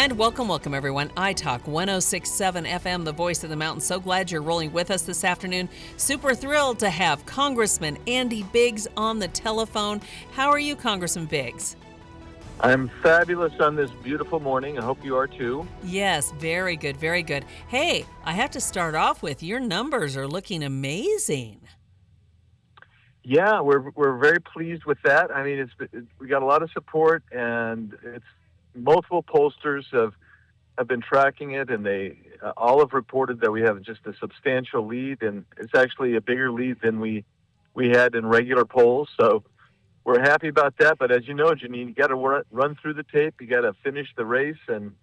And welcome everyone. ITalk 106.7 FM, the voice of the mountain. So glad you're rolling with us this afternoon. Super thrilled to have Congressman Andy Biggs on the telephone. How are you, Congressman Biggs? I'm fabulous on this beautiful morning. I hope you are too. Yes, very good, very good. Hey, I have to start off with your numbers are looking amazing. Yeah, we're very pleased with that. I mean, we got a lot of support, and it's multiple pollsters have been tracking it, and they all have reported that we have just a substantial lead, and it's actually a bigger lead than we had in regular polls. So we're happy about that. But as you know, Janine, you got to run through the tape. You got to finish the race, and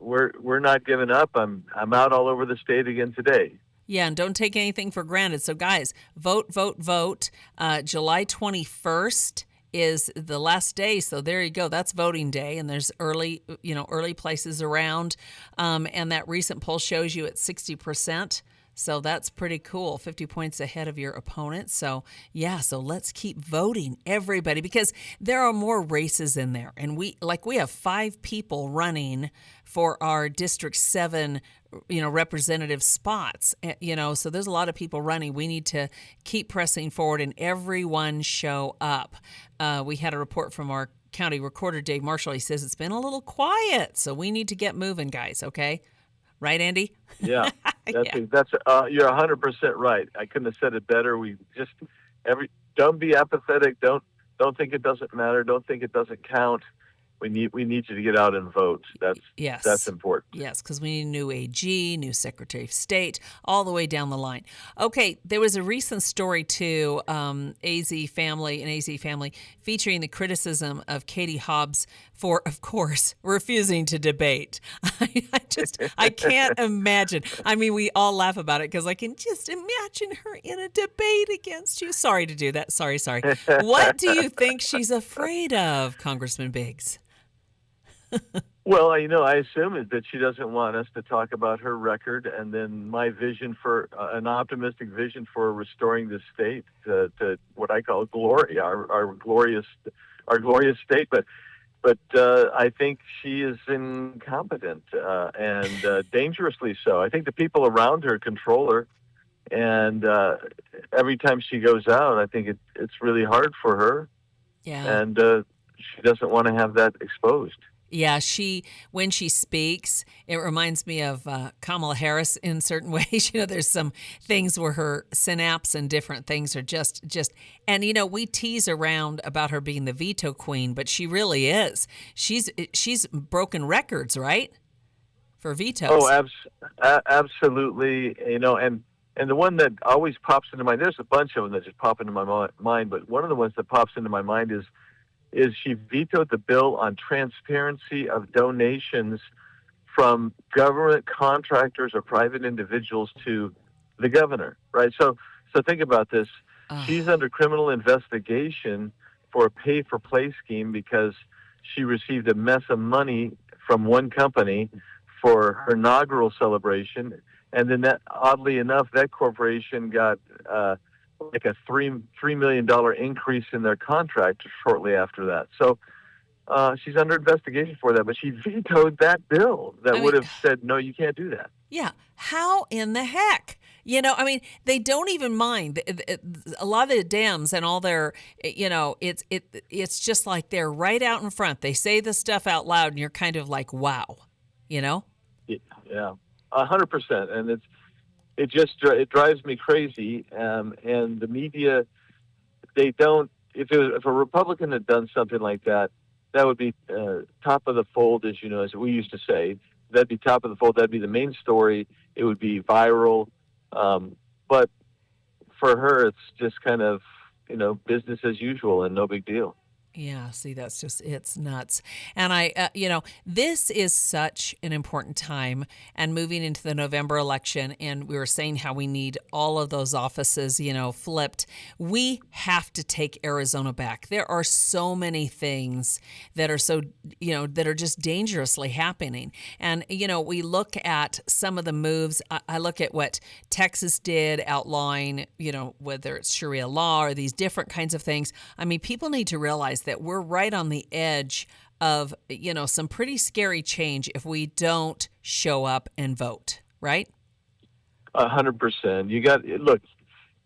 we're not giving up. I'm out all over the state again today. Yeah, and don't take anything for granted. So, guys, vote. July 21st is the last day. So there you go. That's voting day, and there's early places around. And that recent poll shows you at 60%. So that's pretty cool, 50 points ahead of your opponent. So, yeah, so let's keep voting, everybody, because there are more races in there. And we have 5 people running for our District 7, representative spots, so there's a lot of people running. We need to keep pressing forward and everyone show up. We had a report from our county recorder, Dave Marshall. He says it's been a little quiet, so we need to get moving, guys, okay? Right, Andy? Yeah, that's you're 100% right. I couldn't have said it better. We just don't be apathetic. Don't think it doesn't matter. Don't think it doesn't count. We need you to get out and vote. That's important. Yes, because we need a new AG, new Secretary of State, all the way down the line. Okay, there was a recent story too, AZ family, featuring the criticism of Katie Hobbs for, of course, refusing to debate. I can't imagine. I mean, we all laugh about it because I can just imagine her in a debate against you. Sorry to do that. Sorry. What do you think she's afraid of, Congressman Biggs? Well, I assume is that she doesn't want us to talk about her record, and then my vision for an optimistic vision for restoring the state to what I call glory, our glorious state. But I think she is incompetent and dangerously so. I think the people around her control her, and every time she goes out, I think it's really hard for her. Yeah, and she doesn't want to have that exposed. Yeah, when she speaks, it reminds me of Kamala Harris in certain ways. There's some things where her synapse and different things are just, and we tease around about her being the veto queen, but she really is. She's broken records, right? For vetoes. Oh, absolutely. And the one that always pops into my mind, there's a bunch of them that just pop into my mind, but one of the ones that pops into my mind is she vetoed the bill on transparency of donations from government contractors or private individuals to the governor, right? So think about this. She's under criminal investigation for a pay-for-play scheme because she received a mess of money from one company for her inaugural celebration, and then oddly enough, that corporation got like a $3 million increase in their contract shortly after that. So she's under investigation for that, but she vetoed that bill that would have said, no, you can't do that. Yeah. How in the heck? They don't even mind. A lot of the Dems and all their, it's just like they're right out in front. They say the stuff out loud and you're kind of like, wow, Yeah, 100%. And it drives me crazy. And the media, they don't. If a Republican had done something like that, that would be top of the fold, as we used to say. That'd be top of the fold. That'd be the main story. It would be viral. But for her, it's just kind of business as usual and no big deal. Yeah, see, it's nuts. And this is such an important time and moving into the November election. And we were saying how we need all of those offices, flipped. We have to take Arizona back. There are so many things that are that are just dangerously happening. And, we look at some of the moves. I look at what Texas did, outlawing, whether it's Sharia law or these different kinds of things. I mean, people need to realize that we're right on the edge of, some pretty scary change if we don't show up and vote, right? 100%. Look,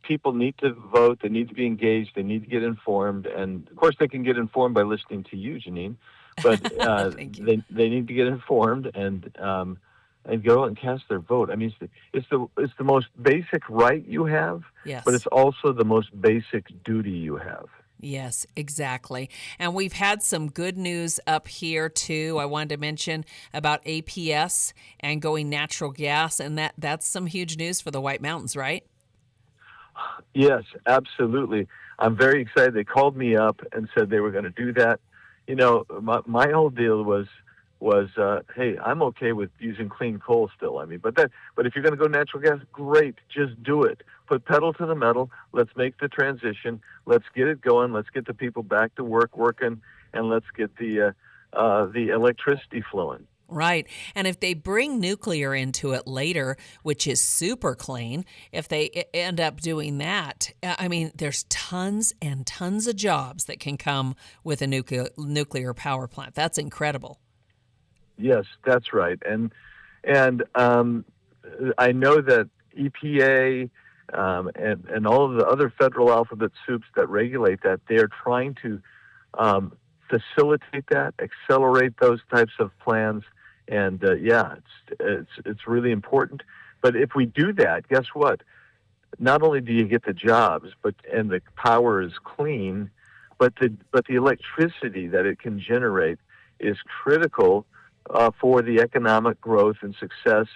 people need to vote. They need to be engaged. They need to get informed. And of course, they can get informed by listening to you, Janine. But Thank you. they need to get informed and go out and cast their vote. I mean, it's the most basic right you have, but Yes. it's also the most basic duty you have. Yes, exactly. And we've had some good news up here too. I wanted to mention about APS and going natural gas, and that's some huge news for the White Mountains, right? Yes, absolutely. I'm very excited. They called me up and said they were going to do that. My whole deal was hey, I'm okay with using clean coal still. I mean, but if you're going to go natural gas, great, just do it. Put pedal to the metal. Let's make the transition. Let's get it going. Let's get the people back to work working, and let's get the electricity flowing. Right. And if they bring nuclear into it later, which is super clean, if they end up doing that, I mean, there's tons and tons of jobs that can come with a nuclear power plant. That's incredible. Yes, that's right. And I know that EPA and all of the other federal alphabet soups that regulate that, they are trying to facilitate that, accelerate those types of plans. And it's really important. But if we do that, guess what? Not only do you get the jobs, and the power is clean, but the electricity that it can generate is critical for the economic growth and success,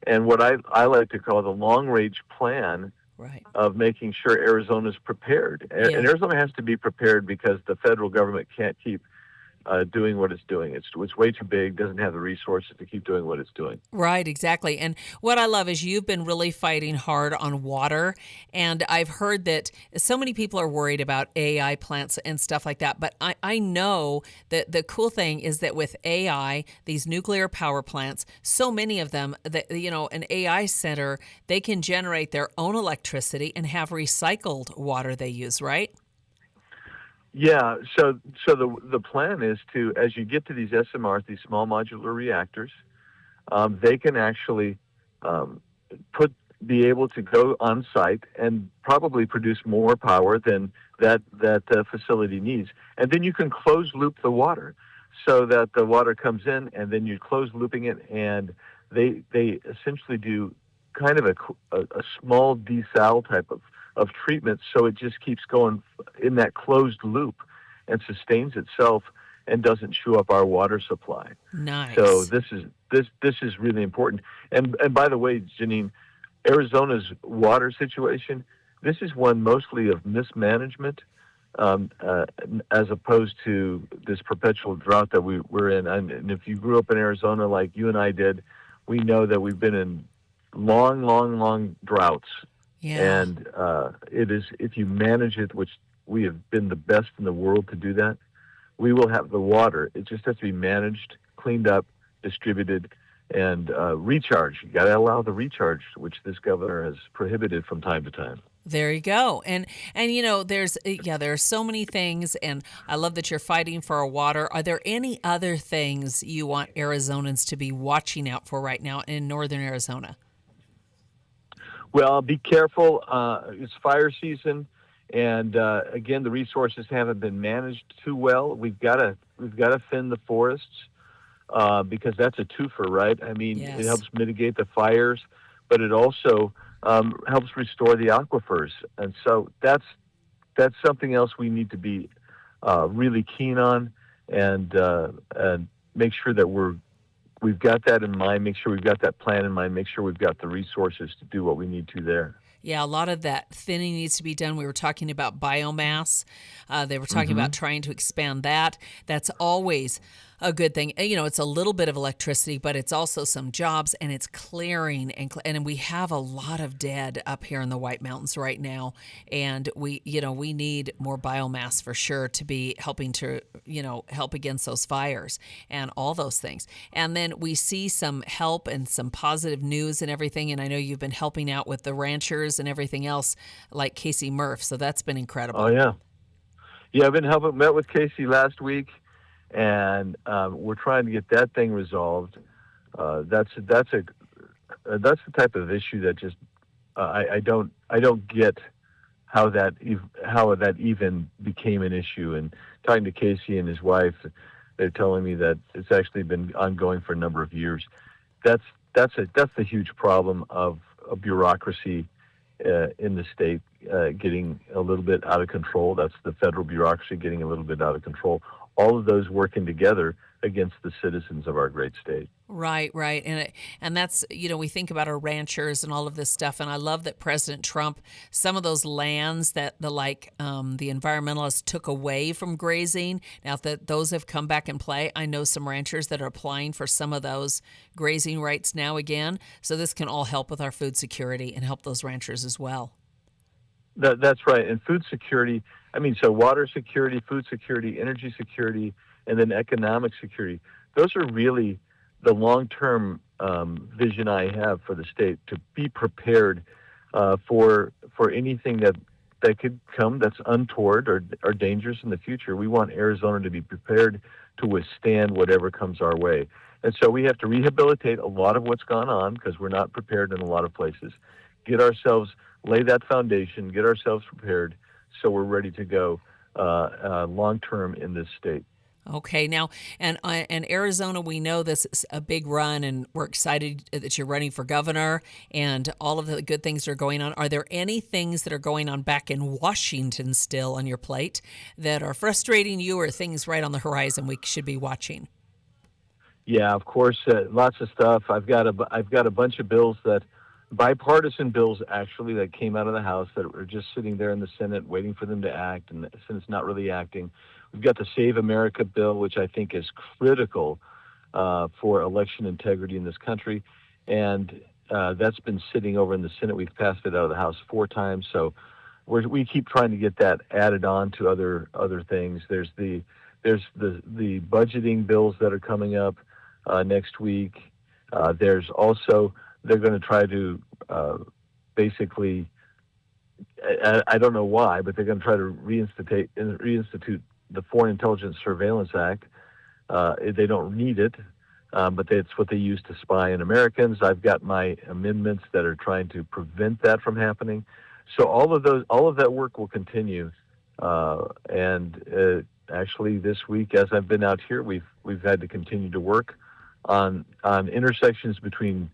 and what I like to call the long-range plan Right. of making sure Arizona's prepared. Yeah. And Arizona has to be prepared because the federal government can't keep doing what it's doing. It's way too big, doesn't have the resources to keep doing what it's doing. Right, exactly. And what I love is you've been really fighting hard on water. And I've heard that so many people are worried about AI plants and stuff like that. But I know that the cool thing is that with AI, these nuclear power plants, so many of them, that an AI center, they can generate their own electricity and have recycled water they use, right? Yeah, so the plan is to, as you get to these SMRs, these small modular reactors, they can actually be able to go on site and probably produce more power than that facility needs, and then you can close loop the water, so that the water comes in, and then you close looping it, and they essentially do kind of a small desal type of treatment, so it just keeps going in that closed loop and sustains itself and doesn't chew up our water supply. Nice. So this is really important. And by the way, Janine, Arizona's water situation, this is one mostly of mismanagement, as opposed to this perpetual drought that we're in. And if you grew up in Arizona like you and I did, we know that we've been in long droughts. Yeah. And it is, if you manage it, which we have been the best in the world to do that, we will have the water. It just has to be managed, cleaned up, distributed, and recharged. You got to allow the recharge, which this governor has prohibited from time to time. There you go. And there are so many things, and I love that you're fighting for our water. Are there any other things you want Arizonans to be watching out for right now in northern Arizona? Well, be careful. It's fire season, and again, the resources haven't been managed too well. We've got to thin the forests because that's a twofer, right? I mean, Yes. It helps mitigate the fires, but it also helps restore the aquifers, and so that's something else we need to be really keen on, and make sure that we've got that in mind, make sure we've got that plan in mind, make sure we've got the resources to do what we need to there. Yeah, a lot of that thinning needs to be done. We were talking about biomass. They were talking about trying to expand that. That's always a good thing. It's a little bit of electricity, but it's also some jobs, and it's clearing. And we have a lot of dead up here in the White Mountains right now. And we need more biomass for sure to be helping to, help against those fires and all those things. And then we see some help and some positive news and everything. And I know you've been helping out with the ranchers and everything else, like Casey Murph. So that's been incredible. Oh, yeah. Yeah, I've been met with Casey last week, and we're trying to get that thing resolved. That's the type of issue that just I don't get how that even became an issue. And talking to Casey and his wife, they're telling me that it's actually been ongoing for a number of years. That's that's the huge problem of bureaucracy in the state getting a little bit out of control. That's the federal bureaucracy getting a little bit out of control. All of those working together against the citizens of our great state. Right, right. And that's, we think about our ranchers and all of this stuff. And I love that President Trump, some of those lands that the environmentalists took away from grazing, now that those have come back in play, I know some ranchers that are applying for some of those grazing rights now again. So this can all help with our food security and help those ranchers as well. That's right. And food security, so water security, food security, energy security, and then economic security. Those are really the long-term vision I have for the state, to be prepared for anything that could come that's untoward or dangerous in the future. We want Arizona to be prepared to withstand whatever comes our way. And so we have to rehabilitate a lot of what's gone on because we're not prepared in a lot of places. Lay that foundation, get ourselves prepared so we're ready to go long-term in this state. Okay, now, and Arizona, we know this is a big run, and we're excited that you're running for governor, and all of the good things that are going on. Are there any things that are going on back in Washington still on your plate that are frustrating you, or things right on the horizon we should be watching? Yeah, of course, lots of stuff. I've got a bunch of bills bipartisan bills actually that came out of the House that are just sitting there in the Senate waiting for them to act, and the Senate's not really acting. We've got the Save America bill, which I think is critical for election integrity in this country, and that's been sitting over in the Senate. We've passed it out of the House 4 times, so we keep trying to get that added on to other things. There's the budgeting bills that are coming up next week. There's also, they're going to try to basically, I don't know why, but they're going to try to reinstitute the Foreign Intelligence Surveillance Act. They don't need it, but it's what they use to spy on Americans. I've got my amendments that are trying to prevent that from happening. So all of that work will continue. And actually, this week, as I've been out here, we've had to continue to work on intersections between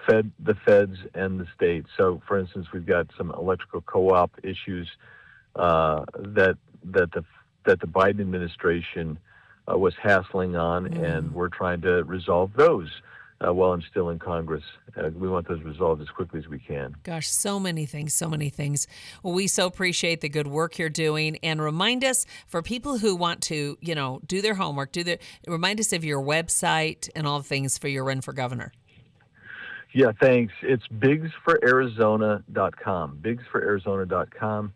the feds and the state. So, for instance, we've got some electrical co-op issues that the Biden administration was hassling on, and we're trying to resolve those while I'm still in Congress. We want those resolved as quickly as we can. Gosh, so many things, so many things. Well, we so appreciate the good work you're doing, and remind us, for people who want to, do their homework, remind us of your website and all the things for your run for governor. Yeah, thanks. It's biggsforarizona.com, biggsforarizona.com.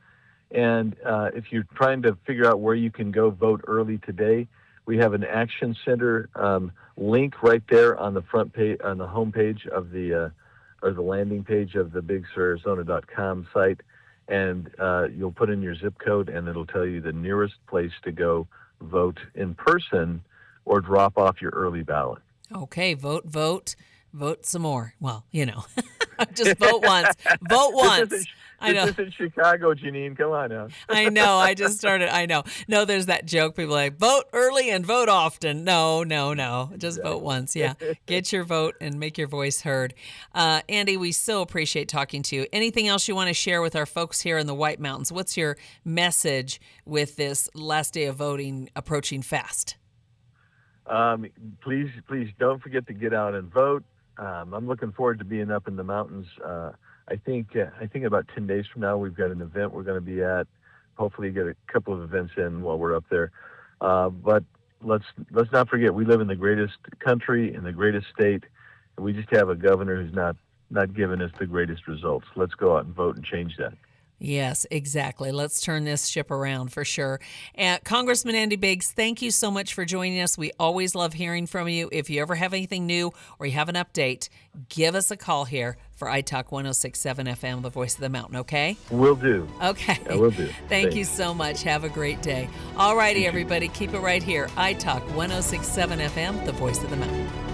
And if you're trying to figure out where you can go vote early today, we have an Action Center link right there on the front page, on the home page of or the landing page of the biggsforarizona.com site. And you'll put in your zip code, and it'll tell you the nearest place to go vote in person or drop off your early ballot. Okay, vote some more. Well, just vote once. Vote once. I know. This is in Chicago, Janine. Come on now. I know. I just started. I know. No, there's that joke. People are like, vote early and vote often. No. Just vote once. Yeah. Get your vote and make your voice heard. Andy, we so appreciate talking to you. Anything else you want to share with our folks here in the White Mountains? What's your message with this last day of voting approaching fast? Please don't forget to get out and vote. I'm looking forward to being up in the mountains. I think about 10 days from now, we've got an event we're going to be at. Hopefully get a couple of events in while we're up there. But let's not forget, we live in the greatest country, in the greatest state, and we just have a governor who's not given us the greatest results. Let's go out and vote and change that. Yes, exactly. Let's turn this ship around for sure. Congressman Andy Biggs, thank you so much for joining us. We always love hearing from you. If you ever have anything new or you have an update, give us a call here for ITalk 106.7 FM, the voice of the mountain, okay? Will do. Okay. I will do. Thank Thanks. you so much. Have a great day. All righty, everybody. Keep it right here. ITalk 106.7 FM, the voice of the mountain.